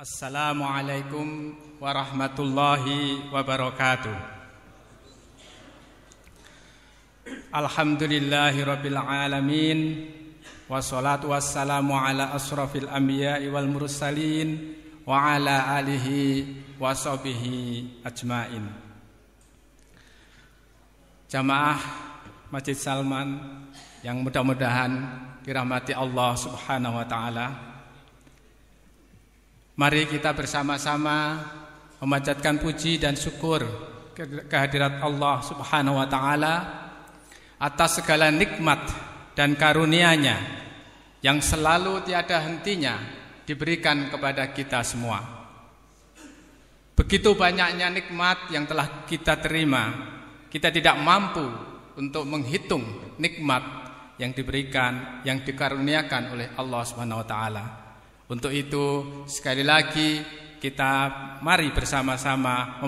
Assalamualaikum warahmatullahi wabarakatuh. Alhamdulillahirabbil alamin, wassalatu wassalamu ala asrafil anbiya'i wal mursalin wa ala alihi wa sahbihi ajmain. Jamaah Masjid Salman yang mudah-mudahan dirahmati Allah Subhanahu wa taala. Mari kita bersama-sama memanjatkan puji dan syukur kehadirat Allah Subhanahu wa taala atas segala nikmat dan karunia-Nya yang selalu tiada hentinya diberikan kepada kita semua. Begitu banyaknya nikmat yang telah kita terima, kita tidak mampu untuk menghitung nikmat yang diberikan, yang dikaruniakan oleh Allah Subhanahu wa taala. Untuk itu sekali lagi kita mari bersama-sama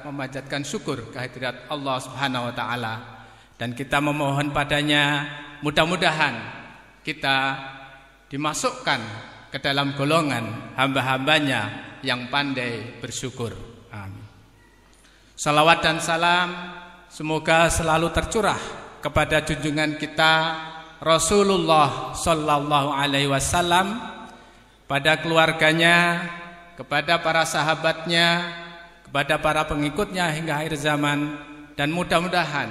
memanjatkan syukur kehadirat Allah Subhanahu wa taala, dan kita memohon padanya mudah-mudahan kita dimasukkan ke dalam golongan hamba-hambanya yang pandai bersyukur. Amin. Salawat dan salam semoga selalu tercurah kepada junjungan kita Rasulullah sallallahu alaihi wasallam, pada keluarganya, kepada para sahabatnya, kepada para pengikutnya hingga akhir zaman, dan mudah-mudahan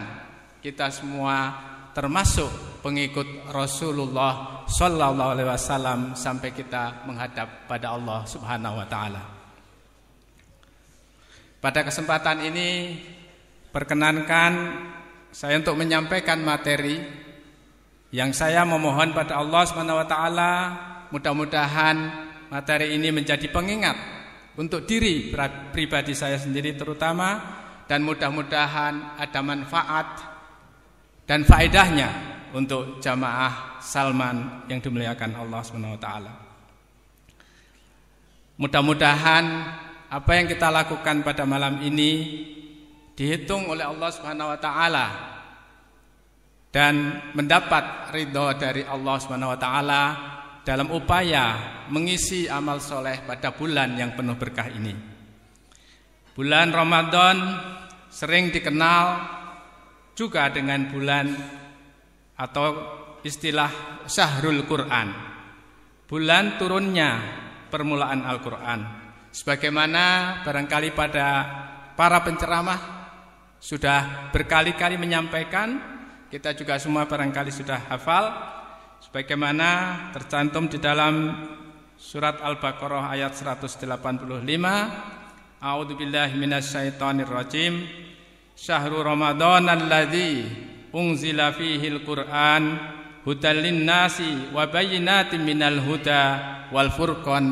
kita semua termasuk pengikut Rasulullah sallallahu alaihi wasallam sampai kita menghadap pada Allah Subhanahu wa taala. Pada kesempatan ini perkenankan saya untuk menyampaikan materi yang saya memohon pada Allah Subhanahu wa taala. Mudah-mudahan materi ini menjadi pengingat untuk diri pribadi saya sendiri terutama, dan mudah-mudahan ada manfaat dan faedahnya untuk jamaah Salman yang dimuliakan Allah Subhanahu wa taala. Mudah-mudahan apa yang kita lakukan pada malam ini dihitung oleh Allah Subhanahu wa taala dan mendapat ridho dari Allah Subhanahu wa taala dalam upaya mengisi amal soleh pada bulan yang penuh berkah ini. Bulan Ramadan sering dikenal juga dengan bulan atau istilah Syahrul Quran, bulan turunnya permulaan Al-Quran. Sebagaimana barangkali pada para penceramah sudah berkali-kali menyampaikan, kita juga semua barangkali sudah hafal, sebagaimana tercantum di dalam surat Al-Baqarah ayat 185, A'udzubillahi minasyaitonirrajim, Syahrul Ramadan alladzi unzila fihil Qur'an hudal linnasi wa bayyinatin minal huda wal furqan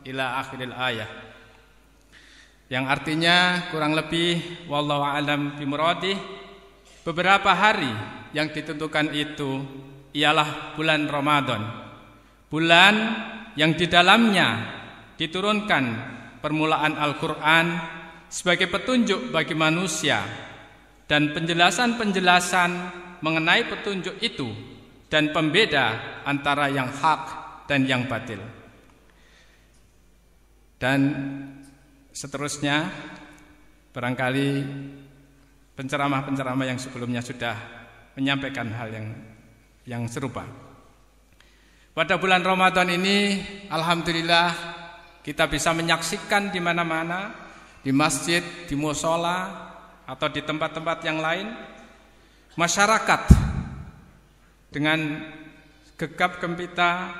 ila akhiril ayah. Yang artinya kurang lebih wallahu a'lam bimuradih, beberapa hari yang ditentukan itu ialah bulan Ramadan, bulan yang di dalamnya diturunkan permulaan Al-Quran sebagai petunjuk bagi manusia dan penjelasan-penjelasan mengenai petunjuk itu dan pembeda antara yang hak dan yang batil. Dan seterusnya, barangkali penceramah-penceramah yang sebelumnya sudah menyampaikan hal yang serupa. Pada bulan Ramadan ini alhamdulillah kita bisa menyaksikan di mana-mana, di masjid, di mushola atau di tempat-tempat yang lain, masyarakat dengan gegap gempita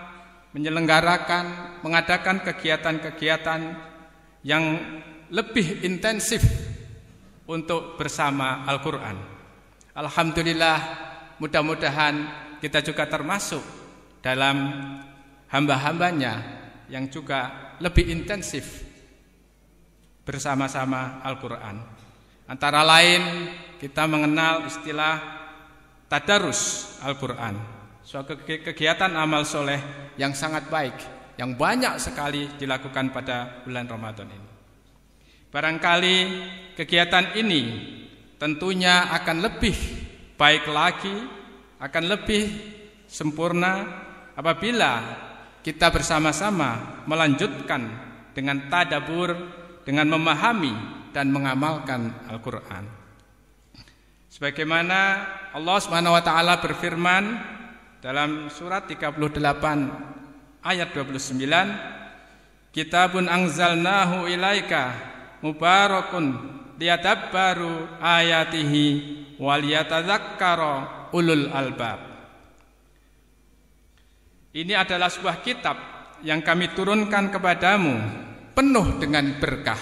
mengadakan kegiatan-kegiatan yang lebih intensif untuk bersama Al-Quran. Alhamdulillah, mudah-mudahan kita juga termasuk dalam hamba-hambanya yang juga lebih intensif bersama-sama Al-Quran. Antara lain kita mengenal istilah tadarus Al-Quran, suatu kegiatan amal soleh yang sangat baik, yang banyak sekali dilakukan pada bulan Ramadan ini. Barangkali kegiatan ini tentunya akan lebih baik lagi, akan lebih sempurna apabila kita bersama-sama melanjutkan dengan tadabbur, dengan memahami dan mengamalkan Al-Qur'an. Sebagaimana Allah Subhanahu wa taala berfirman dalam surat 38 ayat 29, Kitabun anzalnahu ilaika mubarakun liyadabbaru ayatihi waliyatadzakkara ulul albab. Ini adalah sebuah kitab yang kami turunkan kepadamu penuh dengan berkah,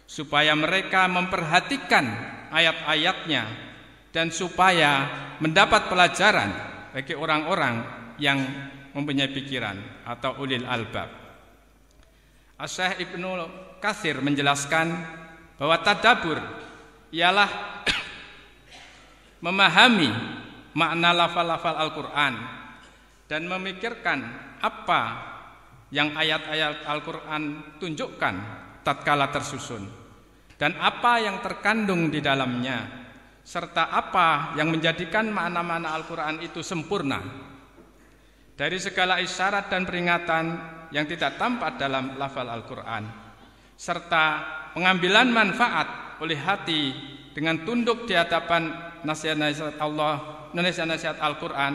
supaya mereka memperhatikan ayat-ayatnya dan supaya mendapat pelajaran bagi orang-orang yang mempunyai pikiran atau ulil albab. Asy-Syaikh Ibnu Katsir menjelaskan bahwa tadabbur ialah memahami makna lafal-lafal Al-Qur'an dan memikirkan apa yang ayat-ayat Al-Qur'an tunjukkan tatkala tersusun dan apa yang terkandung di dalamnya, serta apa yang menjadikan makna-makna Al-Qur'an itu sempurna dari segala isyarat dan peringatan yang tidak tampak dalam lafal Al-Qur'an, serta pengambilan manfaat oleh hati dengan tunduk di hadapan nasihat-nasihat Allah, nasihat-nasihat Al-Qur'an,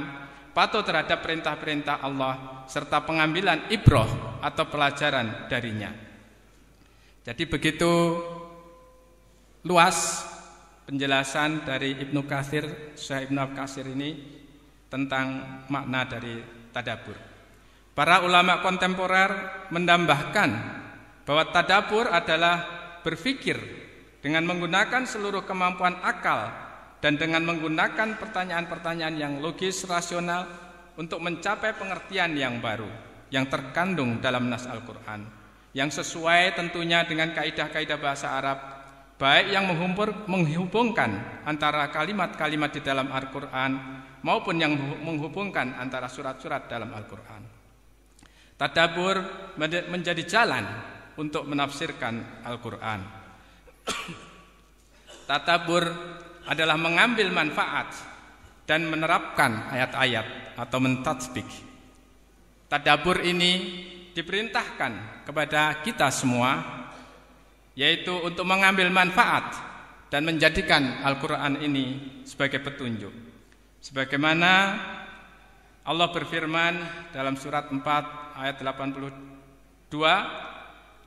patuh terhadap perintah-perintah Allah, serta pengambilan ibrah atau pelajaran darinya. Jadi begitu luas penjelasan dari Ibnu Katsir, Syekh Ibnu Katsir ini tentang makna dari tadabbur. Para ulama kontemporer menambahkan bahwa tadabbur adalah berpikir dengan menggunakan seluruh kemampuan akal dan dengan menggunakan pertanyaan-pertanyaan yang logis, rasional untuk mencapai pengertian yang baru yang terkandung dalam nas Al-Qur'an, yang sesuai tentunya dengan kaidah-kaidah bahasa Arab, baik yang menghubungkan antara kalimat-kalimat di dalam Al-Qur'an maupun yang menghubungkan antara surat-surat dalam Al-Qur'an. Tadabbur menjadi jalan untuk menafsirkan Al-Qur'an. Tadabbur adalah mengambil manfaat dan menerapkan ayat-ayat atau mentatbik. Tadabbur ini diperintahkan kepada kita semua, yaitu untuk mengambil manfaat dan menjadikan Al-Qur'an ini sebagai petunjuk. Sebagaimana Allah berfirman dalam surat 4 ayat 82,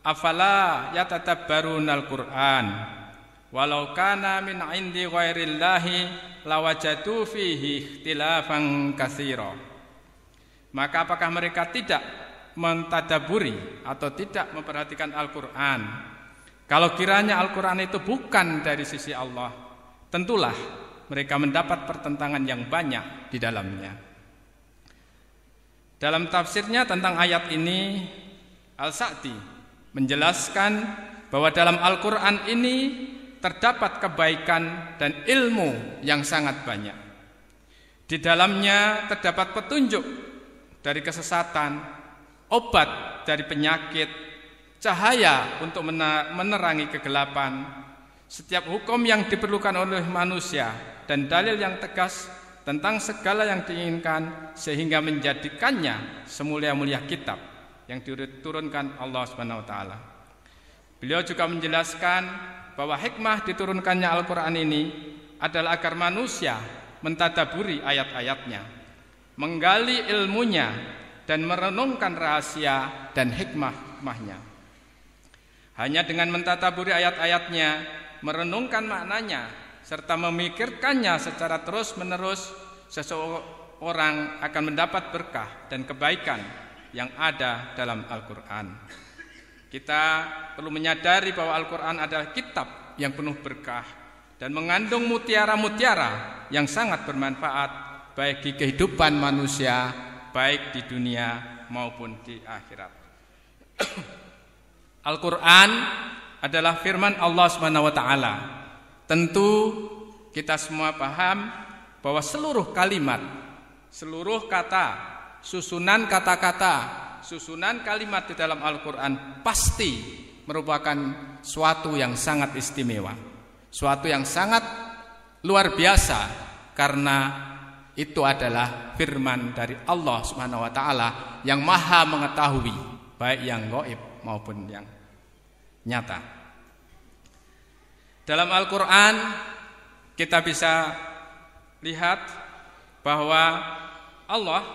afala yatadabbarunal Qur'an walau kana min 'indi ghairillahi lawajadu fihi ikhtilafan katsira. Maka apakah mereka tidak mentadaburi atau tidak memperhatikan Al-Qur'an? Kalau kiranya Al-Qur'an itu bukan dari sisi Allah, tentulah mereka mendapat pertentangan yang banyak di dalamnya. Dalam tafsirnya tentang ayat ini, Al-Sa'di menjelaskan bahwa dalam Al-Qur'an ini terdapat kebaikan dan ilmu yang sangat banyak. Di dalamnya terdapat petunjuk dari kesesatan, obat dari penyakit, cahaya untuk menerangi kegelapan, setiap hukum yang diperlukan oleh manusia dan dalil yang tegas tentang segala yang diinginkan, sehingga menjadikannya semulia-mulia kitab yang diturunkan Allah Subhanahu wa taala. Beliau juga menjelaskan bahwa hikmah diturunkannya Al-Qur'an ini adalah agar manusia mentadaburi ayat-ayatnya, menggali ilmunya dan merenungkan rahasia dan hikmah-hikmahnya. Hanya dengan mentadaburi ayat-ayatnya, merenungkan maknanya serta memikirkannya secara terus-menerus, seseorang akan mendapat berkah dan kebaikan yang ada dalam Al-Qur'an. Kita perlu menyadari bahwa Al-Qur'an adalah kitab yang penuh berkah dan mengandung mutiara-mutiara yang sangat bermanfaat baik di kehidupan manusia, baik di dunia maupun di akhirat. Al-Qur'an adalah firman Allah Subhanahu wa taala. Tentu kita semua paham bahwa seluruh kalimat, seluruh kata, susunan kata-kata, susunan kalimat di dalam Al-Qur'an pasti merupakan suatu yang sangat istimewa, suatu yang sangat luar biasa, karena itu adalah firman dari Allah Subhanahu wa taala yang Maha mengetahui baik yang gaib maupun yang nyata. Dalam Al-Quran kita bisa lihat bahwa Allah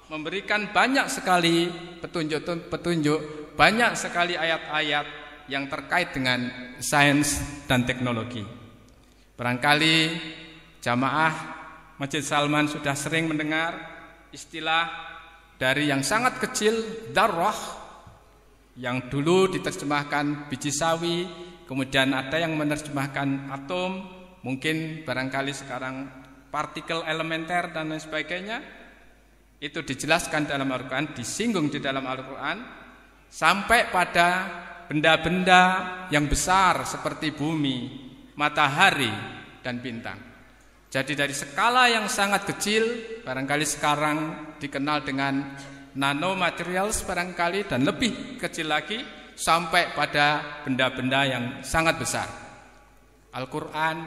memberikan banyak sekali petunjuk, banyak sekali ayat-ayat yang terkait dengan sains dan teknologi. Barangkali jamaah Masjid Salman sudah sering mendengar istilah dari yang sangat kecil, darrah, yang dulu diterjemahkan biji sawi, kemudian ada yang menerjemahkan atom, mungkin barangkali sekarang partikel elementer dan lain sebagainya. Itu dijelaskan dalam Al-Quran, disinggung di dalam Al-Quran, sampai pada benda-benda yang besar seperti bumi, matahari, dan bintang. Jadi dari skala yang sangat kecil, barangkali sekarang dikenal dengan nanomaterials barangkali, dan lebih kecil lagi, sampai pada benda-benda yang sangat besar. Al-Quran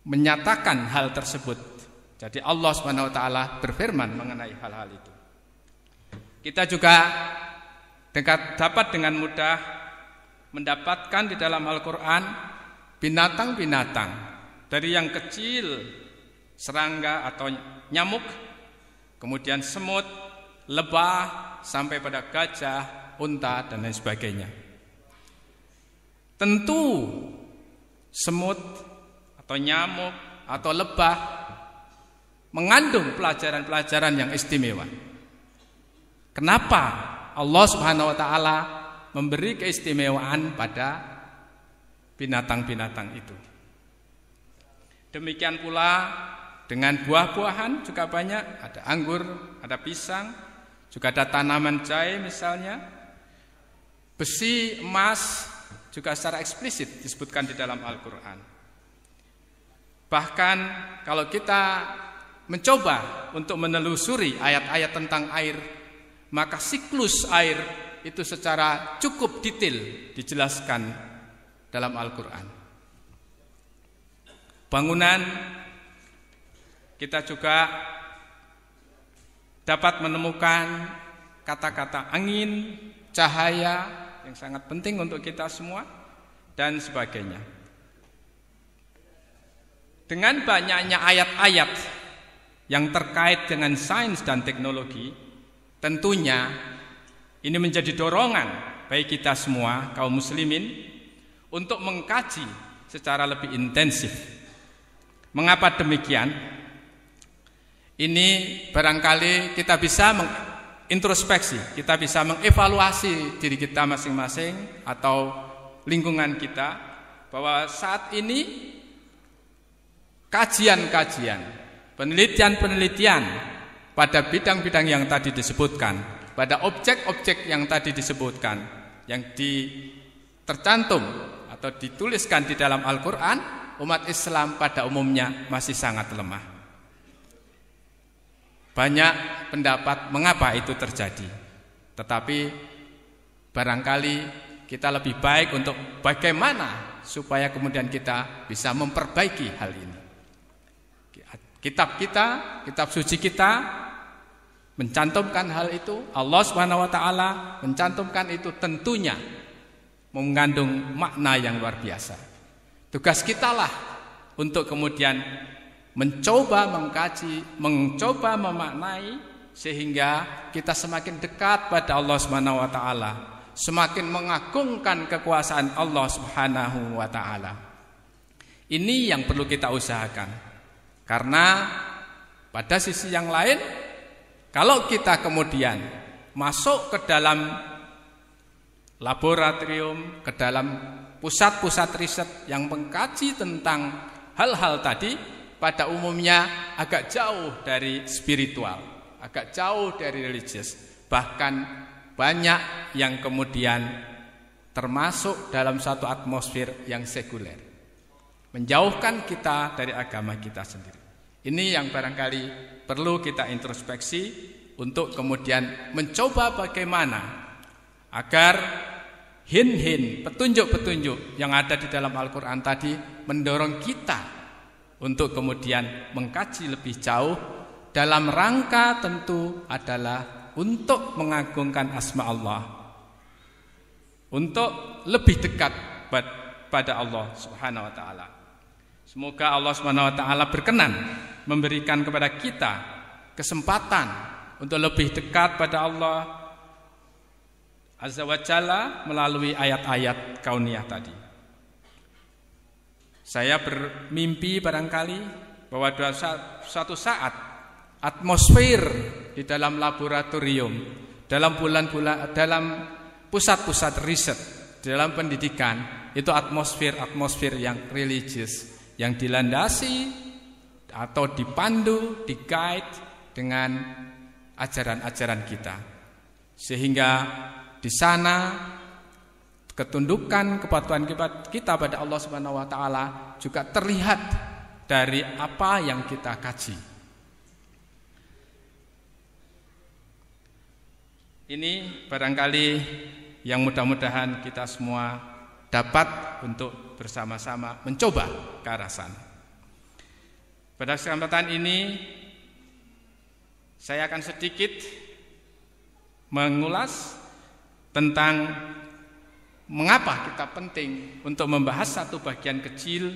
menyatakan hal tersebut. Jadi Allah SWT berfirman mengenai hal-hal itu. Kita juga dapat dengan mudah mendapatkan di dalam Al-Quran binatang-binatang, dari yang kecil, serangga atau nyamuk, kemudian semut, lebah, sampai pada gajah, unta, dan lain sebagainya. Tentu semut atau nyamuk atau lebah mengandung pelajaran-pelajaran yang istimewa. Kenapa Allah Subhanahu wa taala memberi keistimewaan pada binatang-binatang itu? Demikian pula dengan buah-buahan juga banyak, ada anggur, ada pisang, juga ada tanaman jahe misalnya. Besi, emas juga secara eksplisit disebutkan di dalam Al-Quran. Bahkan kalau kita mencoba untuk menelusuri ayat-ayat tentang air, maka siklus air itu secara cukup detail dijelaskan dalam Al-Quran. Bangunan kita juga dapat menemukan kata-kata angin, cahaya yang sangat penting untuk kita semua, dan sebagainya. Dengan banyaknya ayat-ayat yang terkait dengan sains dan teknologi, tentunya ini menjadi dorongan bagi kita semua kaum muslimin untuk mengkaji secara lebih intensif. Mengapa demikian? Ini barangkali kita bisa mengintrospeksi, kita bisa mengevaluasi diri kita masing-masing atau lingkungan kita, bahwa saat ini kajian-kajian, penelitian-penelitian pada bidang-bidang yang tadi disebutkan, pada objek-objek yang tadi disebutkan, yang tercantum atau dituliskan di dalam Al-Quran, umat Islam pada umumnya masih sangat lemah. Banyak pendapat mengapa itu terjadi, tetapi barangkali kita lebih baik untuk bagaimana supaya kemudian kita bisa memperbaiki hal ini. Kitab kita, kitab suci kita mencantumkan hal itu. Allah Subhanahu wa taala mencantumkan itu, tentunya mengandung makna yang luar biasa. Tugas kitalah untuk kemudian mencoba mengkaji, mencoba memaknai, sehingga kita semakin dekat pada Allah Subhanahu wa taala, semakin mengagungkan kekuasaan Allah Subhanahu wa taala. Ini yang perlu kita usahakan. Karena pada sisi yang lain, kalau kita kemudian masuk ke dalam laboratorium, ke dalam pusat-pusat riset yang mengkaji tentang hal-hal tadi, pada umumnya agak jauh dari spiritual, agak jauh dari religius. Bahkan banyak yang kemudian termasuk dalam satu atmosfer yang sekuler, menjauhkan kita dari agama kita sendiri. Ini yang barangkali perlu kita introspeksi untuk kemudian mencoba bagaimana agar hin-hin, petunjuk-petunjuk yang ada di dalam Al-Quran tadi mendorong kita untuk kemudian mengkaji lebih jauh, dalam rangka tentu adalah untuk mengagungkan asma Allah untuk lebih dekat pada Allah Subhanahu wa taala. Semoga Allah Subhanahu wa taala berkenan memberikan kepada kita kesempatan untuk lebih dekat pada Allah Azza wa Jalla melalui ayat-ayat kauniyah tadi. Saya bermimpi barangkali bahwa suatu saat atmosfer di dalam laboratorium, dalam dalam pusat-pusat riset, dalam pendidikan, itu atmosfer yang religius, yang dilandasi atau dipandu, di-guide dengan ajaran-ajaran kita. Sehingga di sana ketundukan kepatuhan kita pada Allah Subhanahu wa taala juga terlihat dari apa yang kita kaji. Ini barangkali yang mudah-mudahan kita semua dapat untuk bersama-sama mencoba ke arah sana. Pada kesempatan ini saya akan sedikit mengulas tentang mengapa kita penting untuk membahas satu bagian kecil,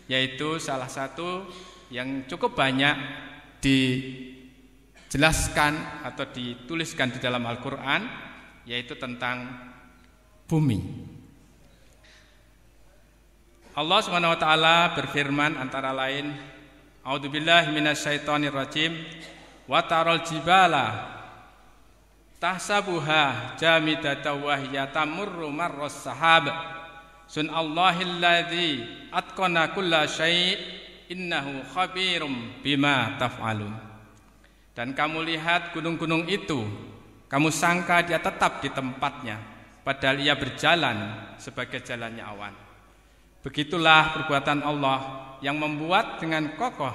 yaitu salah satu yang cukup banyak dijelaskan atau dituliskan di dalam Al-Quran, yaitu tentang bumi. Allah Subhanahu wa taala berfirman antara lain, A'udzubillahi minasyaitonirrajim, wa taral jibala tahsabuha jamidatan wa hiya tamurru marras sahab sunallahilladzi atqana kulla syai' innahu khabirum bima taf'alun. Dan kamu lihat gunung-gunung itu, kamu sangka dia tetap di tempatnya, padahal ia berjalan sebagai jalannya awan. Begitulah perbuatan Allah yang membuat dengan kokoh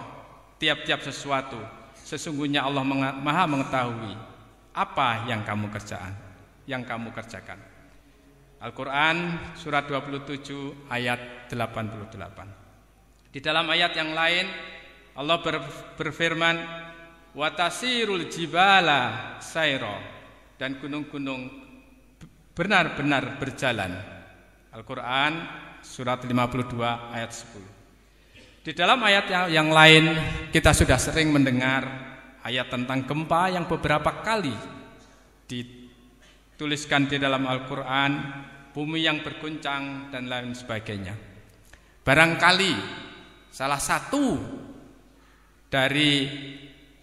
tiap-tiap sesuatu. Sesungguhnya Allah Maha mengetahui apa yang kamu kerjakan. Al-Quran surat 27 ayat 88. Di dalam ayat yang lain Allah berfirman, wa tasirul jibala sayra, dan gunung-gunung benar-benar berjalan. Al-Quran surat 52 ayat 10. Di dalam ayat yang lain kita sudah sering mendengar ayat tentang gempa yang beberapa kali dituliskan di dalam Al-Quran, bumi yang berguncang dan lain sebagainya. Barangkali salah satu dari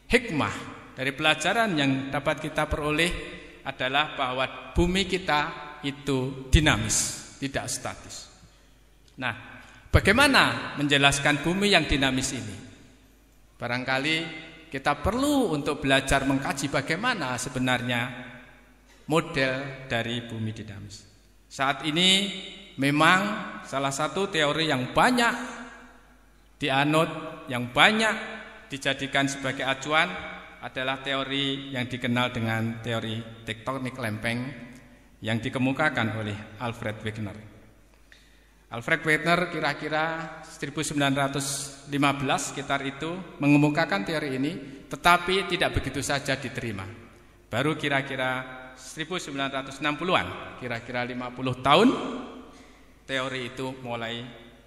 hikmah, dari pelajaran yang dapat kita peroleh adalah bahwa bumi kita itu dinamis, tidak statis. Nah, bagaimana menjelaskan bumi yang dinamis ini? Barangkali kita perlu untuk belajar mengkaji bagaimana sebenarnya model dari bumi dinamis. Saat ini memang salah satu teori yang banyak dianut, yang banyak dijadikan sebagai acuan adalah teori yang dikenal dengan teori tektonik lempeng yang dikemukakan oleh Alfred Wegener. Alfred Wegener kira-kira 1915 sekitar itu mengemukakan teori ini, tetapi tidak begitu saja diterima. Baru kira-kira 1960-an, kira-kira 50 tahun teori itu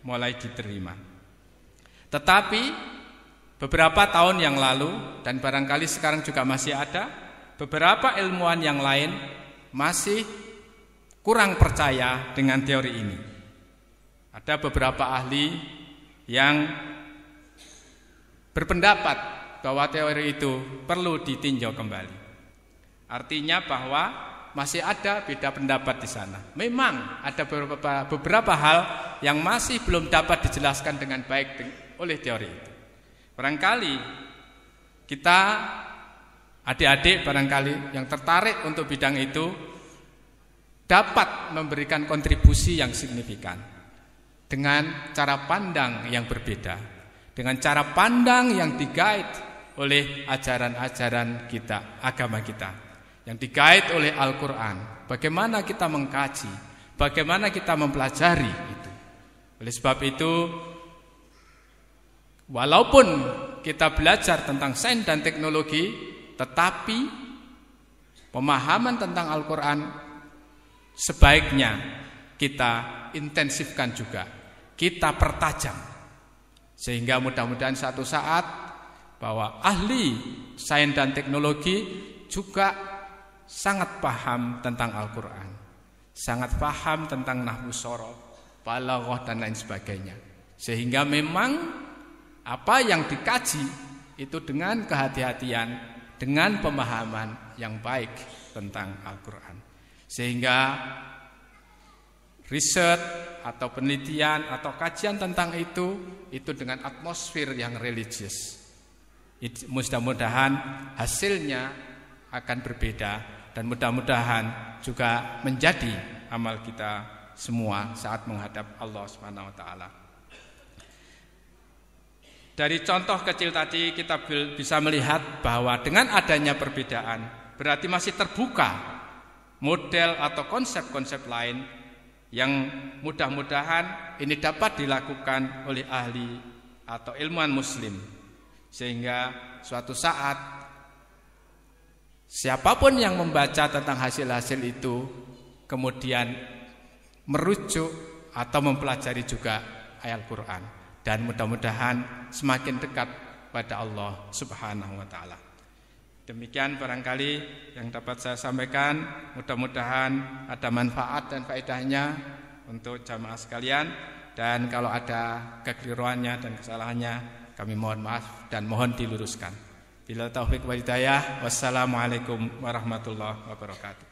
mulai diterima. Tetapi beberapa tahun yang lalu, dan barangkali sekarang juga masih ada, beberapa ilmuwan yang lain masih kurang percaya dengan teori ini. Ada beberapa ahli yang berpendapat bahwa teori itu perlu ditinjau kembali. Artinya bahwa masih ada beda pendapat di sana. Memang ada beberapa hal yang masih belum dapat dijelaskan dengan baik oleh teori itu. Barangkali kita adik-adik barangkali yang tertarik untuk bidang itu dapat memberikan kontribusi yang signifikan dengan cara pandang yang berbeda, dengan cara pandang yang di-guide oleh ajaran-ajaran kita, agama kita, yang di-guide oleh Al-Quran. Bagaimana kita mengkaji, bagaimana kita mempelajari itu. Oleh sebab itu, walaupun kita belajar tentang sains dan teknologi, tetapi pemahaman tentang Al-Quran sebaiknya kita intensifkan juga, kita pertajam, sehingga mudah-mudahan satu saat bahwa ahli sains dan teknologi juga sangat paham tentang Al-Quran, sangat paham tentang nahwu sorof, balaghah dan lain sebagainya, sehingga memang apa yang dikaji itu dengan kehati-hatian, dengan pemahaman yang baik tentang Al-Quran, sehingga riset atau penelitian atau kajian tentang itu dengan atmosfer yang religius. Mudah-mudahan hasilnya akan berbeda dan mudah-mudahan juga menjadi amal kita semua saat menghadap Allah Subhanahu wa taala. Dari contoh kecil tadi kita bisa melihat bahwa dengan adanya perbedaan berarti masih terbuka model atau konsep-konsep lain yang mudah-mudahan ini dapat dilakukan oleh ahli atau ilmuwan muslim, sehingga suatu saat siapapun yang membaca tentang hasil-hasil itu kemudian merujuk atau mempelajari juga ayat Al-Quran, dan mudah-mudahan semakin dekat pada Allah Subhanahu wa taala. Demikian barangkali yang dapat saya sampaikan, mudah-mudahan ada manfaat dan faedahnya untuk jamaah sekalian, dan kalau ada kekeliruannya dan kesalahannya kami mohon maaf dan mohon diluruskan. Bila taufik wa hidayah, wassalamualaikum warahmatullahi wabarakatuh.